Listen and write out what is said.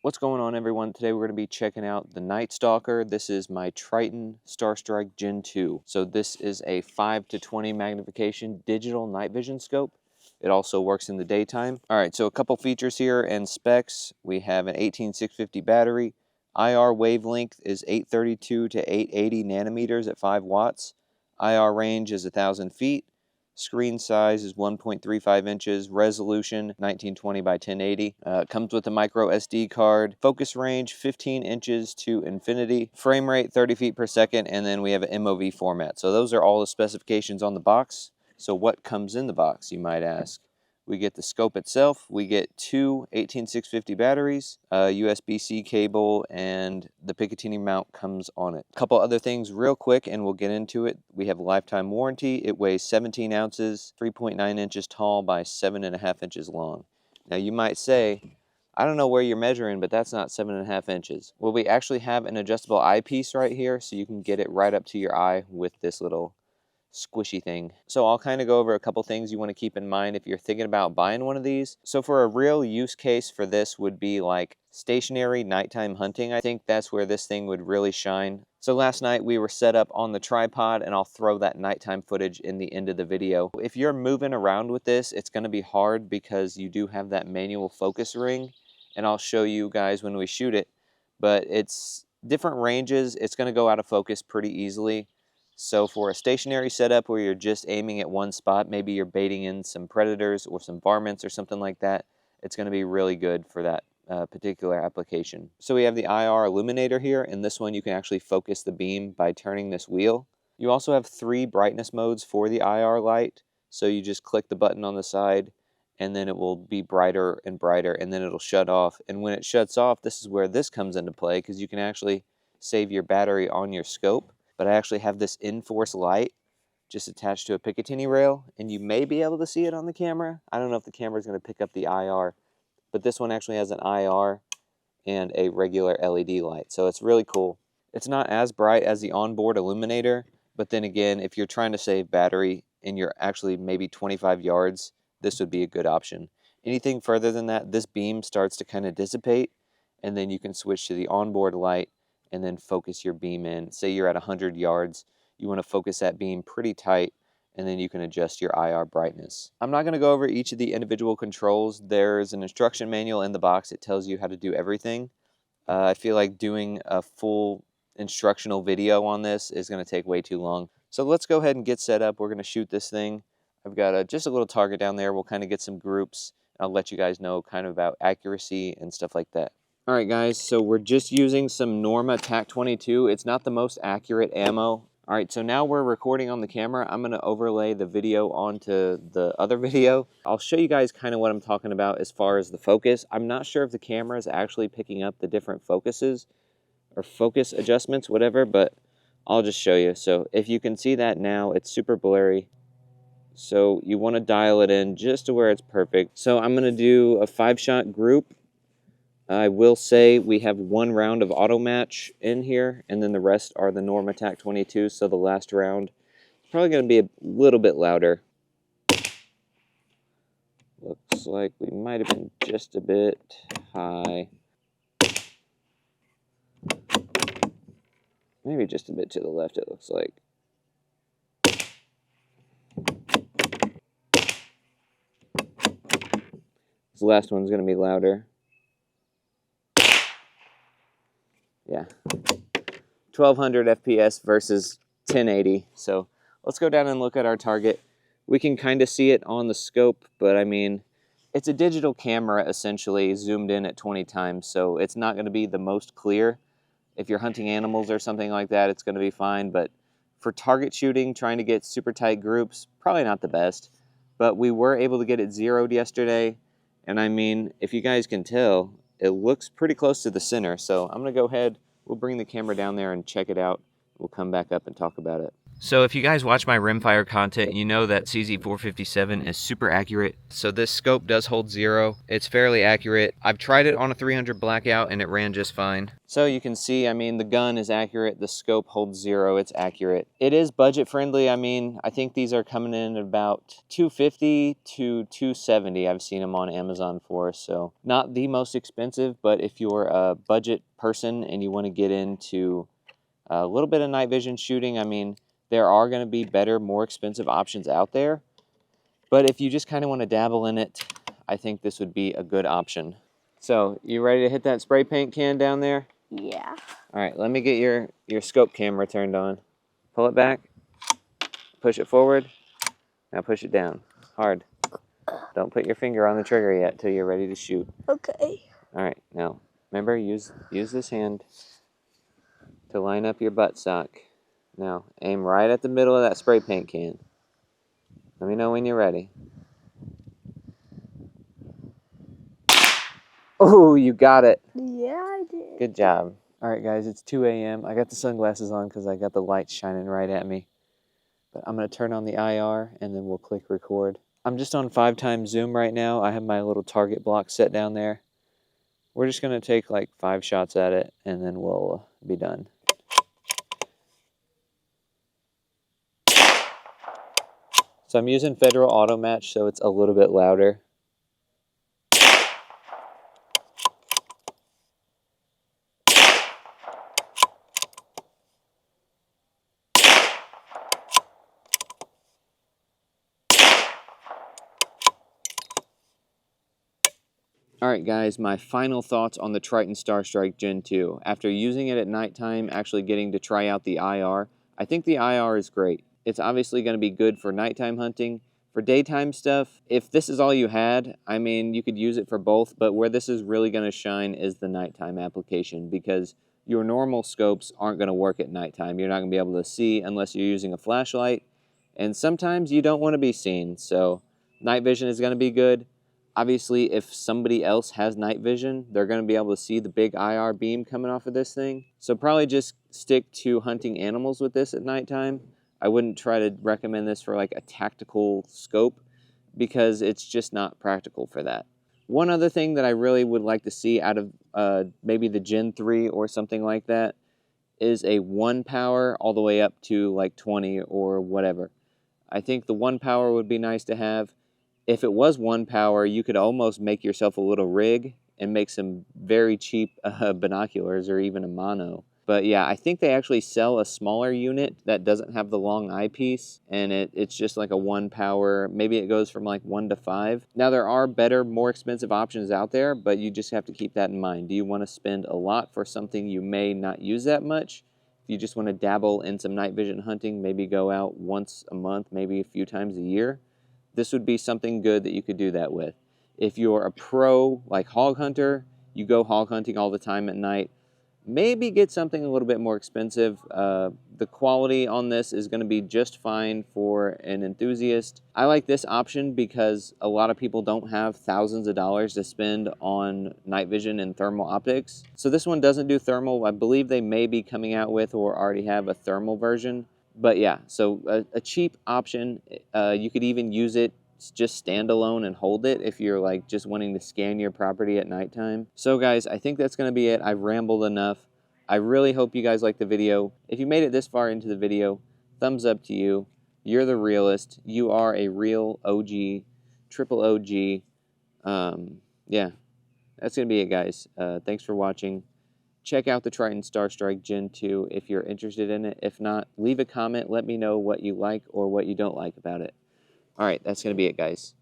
What's going on, everyone? Today we're going to be checking out the Night Stalker. This is my Triton Starstrike Gen II. So this is a 5-20 magnification digital night vision scope. It also works in the daytime. All right, so a couple features here and specs. We have an 18650 battery. IR wavelength is 832 to 880 nanometers at 5 watts. IR range is 1,000 feet. Screen size is 1.35 inches, resolution 1920 by 1080. Comes with a micro SD card. Focus range 15 inches to infinity. Frame rate 30 feet per second, and then we have an MOV format. So those are all the specifications on the box. So what comes in the box, you might ask? We get the scope itself. We get two 18650 batteries, a USB-C cable, and the Picatinny mount comes on it. A couple other things real quick, and we'll get into it. We have a lifetime warranty. It weighs 17 ounces, 3.9 inches tall by 7.5 inches long. Now you might say, I don't know where you're measuring, but that's not 7.5 inches. Well, we actually have an adjustable eyepiece right here, so you can get it right up to your eye with this little squishy thing. So I'll kind of go over a couple things you want to keep in mind if you're thinking about buying one of these. So for a real use case for this would be like stationary nighttime hunting. I think that's where this thing would really shine. So last night we were set up on the tripod, and I'll throw that nighttime footage in the end of the video. If you're moving around with this, it's going to be hard because you do have that manual focus ring, and I'll show you guys when we shoot it, but it's different ranges. It's going to go out of focus pretty easily. So for a stationary setup where you're just aiming at one spot, maybe you're baiting in some predators or some varmints or something like that, it's going to be really good for that particular application. So we have the IR illuminator here, and this one you can actually focus the beam by turning this wheel. You also have 3 brightness modes for the IR light, so you just click the button on the side and then it will be brighter and brighter, and then it'll shut off. And when it shuts off, this is where this comes into play, because you can actually save your battery on your scope. But I actually have this in-force light just attached to a Picatinny rail, and you may be able to see it on the camera. I don't know if the camera is going to pick up the IR, but this one actually has an IR and a regular LED light, so it's really cool. It's not as bright as the onboard illuminator, but then again, if you're trying to save battery and you're actually maybe 25 yards, this would be a good option. Anything further than that, this beam starts to kind of dissipate, and then you can switch to the onboard light and then focus your beam in. Say you're at 100 yards, you want to focus that beam pretty tight, and then you can adjust your IR brightness. I'm not going to go over each of the individual controls. There's an instruction manual in the box. It tells you how to do everything. I feel like doing a full instructional video on this is going to take way too long. So let's go ahead and get set up. We're going to shoot this thing. I've got just a little target down there. We'll kind of get some groups. I'll let you guys know kind of about accuracy and stuff like that. Alright guys, so we're just using some Norma TAC-22. It's not the most accurate ammo. Alright, so now we're recording on the camera. I'm going to overlay the video onto the other video. I'll show you guys kind of what I'm talking about as far as the focus. I'm not sure if the camera is actually picking up the different focuses or focus adjustments, whatever, but I'll just show you. So if you can see that now, it's super blurry. So you want to dial it in just to where it's perfect. So I'm going to do a 5-shot group. I will say we have 1 round of auto match in here, and then the rest are the Norma TAC-22, so the last round is probably going to be a little bit louder. Looks like we might have been just a bit high. Maybe just a bit to the left, it looks like. This last one's going to be louder. Yeah, 1200 FPS versus 1080. So let's go down and look at our target. We can kind of see it on the scope, but I mean, it's a digital camera essentially zoomed in at 20 times, so it's not going to be the most clear. If you're hunting animals or something like that, it's going to be fine, but for target shooting, trying to get super tight groups, probably not the best. But we were able to get it zeroed yesterday, and I mean, if you guys can tell, it looks pretty close to the center. So I'm going to go ahead, we'll bring the camera down there and check it out. We'll come back up and talk about it. So if you guys watch my rimfire content, you know that CZ457 is super accurate. So this scope does hold 0. It's fairly accurate. I've tried it on a 300 blackout and it ran just fine. So you can see, I mean, the gun is accurate. The scope holds 0. It's accurate. It is budget friendly. I mean, I think these are coming in at about $250 to $270. I've seen them on Amazon for. So not the most expensive, but if you're a budget person and you want to get into a little bit of night vision shooting, I mean, there are going to be better, more expensive options out there. But if you just kind of want to dabble in it, I think this would be a good option. So, you ready to hit that spray paint can down there? Yeah. All right, let me get your scope camera turned on. Pull it back. Push it forward. Now push it down. Hard. Don't put your finger on the trigger yet till you're ready to shoot. Okay. All right, now remember, use this hand to line up your buttstock. Now, aim right at the middle of that spray paint can. Let me know when you're ready. Oh, you got it. Yeah, I did. Good job. All right, guys, it's 2 a.m. I got the sunglasses on because I got the light shining right at me. But I'm going to turn on the IR, and then we'll click record. I'm just on 5x zoom right now. I have my little target block set down there. We're just going to take like 5 shots at it, and then we'll be done. So I'm using Federal Auto Match, so it's a little bit louder. Alright guys, my final thoughts on the Triton Starstrike Gen II. After using it at nighttime, actually getting to try out the IR, I think the IR is great. It's obviously going to be good for nighttime hunting. For daytime stuff, if this is all you had, I mean, you could use it for both, but where this is really going to shine is the nighttime application, because your normal scopes aren't going to work at nighttime. You're not going to be able to see unless you're using a flashlight, and sometimes you don't want to be seen, so night vision is going to be good. Obviously, if somebody else has night vision, they're going to be able to see the big IR beam coming off of this thing. So probably just stick to hunting animals with this at nighttime. I wouldn't try to recommend this for like a tactical scope because it's just not practical for that. One other thing that I really would like to see out of maybe the Gen 3 or something like that is a 1 power all the way up to like 20 or whatever. I think the 1 power would be nice to have. If it was 1 power, you could almost make yourself a little rig and make some very cheap binoculars or even a mono. But yeah, I think they actually sell a smaller unit that doesn't have the long eyepiece, and it's just like a 1 power. Maybe it goes from like 1 to 5. Now there are better, more expensive options out there, but you just have to keep that in mind. Do you want to spend a lot for something you may not use that much? If you just want to dabble in some night vision hunting, maybe go out once a month, maybe a few times a year, this would be something good that you could do that with. If you're a pro, like hog hunter, you go hog hunting all the time at night, maybe get something a little bit more expensive. The quality on this is going to be just fine for an enthusiast. I like this option because a lot of people don't have thousands of dollars to spend on night vision and thermal optics. So this one doesn't do thermal. I believe they may be coming out with or already have a thermal version. But yeah, so a cheap option. You could even use it just standalone and hold it if you're like just wanting to scan your property at nighttime. So guys, I think that's going to be it. I've rambled enough. I really hope you guys liked the video. If you made it this far into the video, thumbs up to you. You're the realist. You are a real OG, triple OG. Yeah, that's going to be it, guys. Thanks for watching. Check out the Triton Starstrike Gen II if you're interested in it. If not, leave a comment. Let me know what you like or what you don't like about it. All right, that's going to be it, guys.